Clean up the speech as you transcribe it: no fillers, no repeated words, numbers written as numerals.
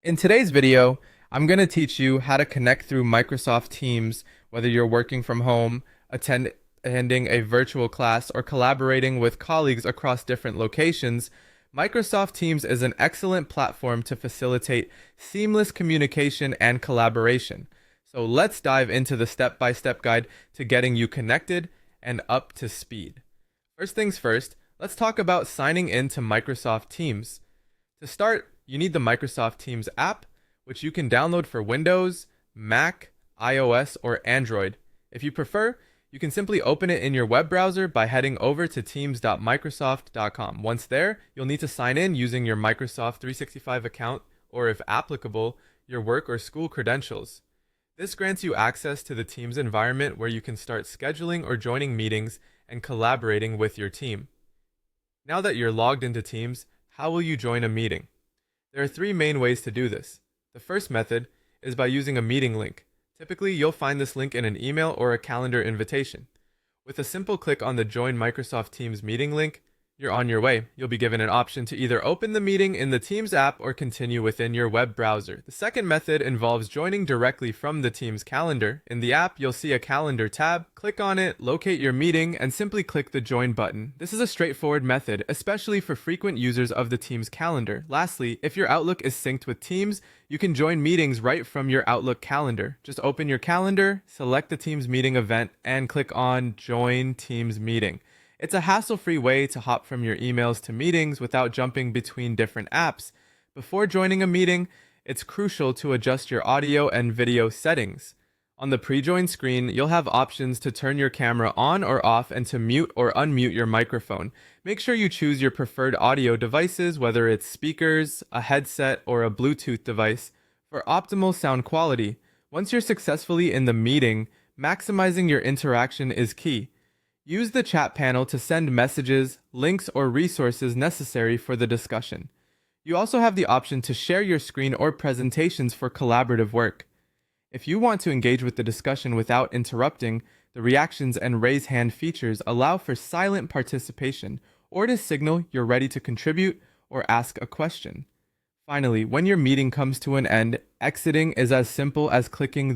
In today's video, I'm going to teach you how to connect through Microsoft Teams, whether you're working from home, attending a virtual class, or collaborating with colleagues across different locations. Microsoft Teams is an excellent platform to facilitate seamless communication and collaboration. So let's dive into the step-by-step guide to getting you connected and up to speed. First things first, let's talk about signing in to Microsoft Teams. To start, you need the Microsoft Teams app, which you can download for Windows, Mac, iOS, or Android. If you prefer, you can simply open it in your web browser by heading over to teams.microsoft.com. Once there, you'll need to sign in using your Microsoft 365 account, or if applicable, your work or school credentials. This grants you access to the Teams environment where you can start scheduling or joining meetings and collaborating with your team. Now that you're logged into Teams, how will you join a meeting? There are three main ways to do this. The first method is by using a meeting link. Typically, you'll find this link in an email or a calendar invitation. With a simple click on the Join Microsoft Teams meeting link, you're on your way. You'll be given an option to either open the meeting in the Teams app or continue within your web browser. The second method involves joining directly from the Teams calendar. In the app, you'll see a calendar tab. Click on it, locate your meeting, and simply click the Join button. This is a straightforward method, especially for frequent users of the Teams calendar. Lastly, if your Outlook is synced with Teams, you can join meetings right from your Outlook calendar. Just open your calendar, select the Teams meeting event, and click on Join Teams Meeting. It's a hassle-free way to hop from your emails to meetings without jumping between different apps. Before joining a meeting, it's crucial to adjust your audio and video settings. On the pre-join screen, you'll have options to turn your camera on or off and to mute or unmute your microphone. Make sure you choose your preferred audio devices, whether it's speakers, a headset, or a Bluetooth device, for optimal sound quality. Once you're successfully in the meeting, maximizing your interaction is key. Use the chat panel to send messages, links, or resources necessary for the discussion. You also have the option to share your screen or presentations for collaborative work. If you want to engage with the discussion without interrupting, the reactions and raise hand features allow for silent participation or to signal you're ready to contribute or ask a question. Finally, when your meeting comes to an end, exiting is as simple as clicking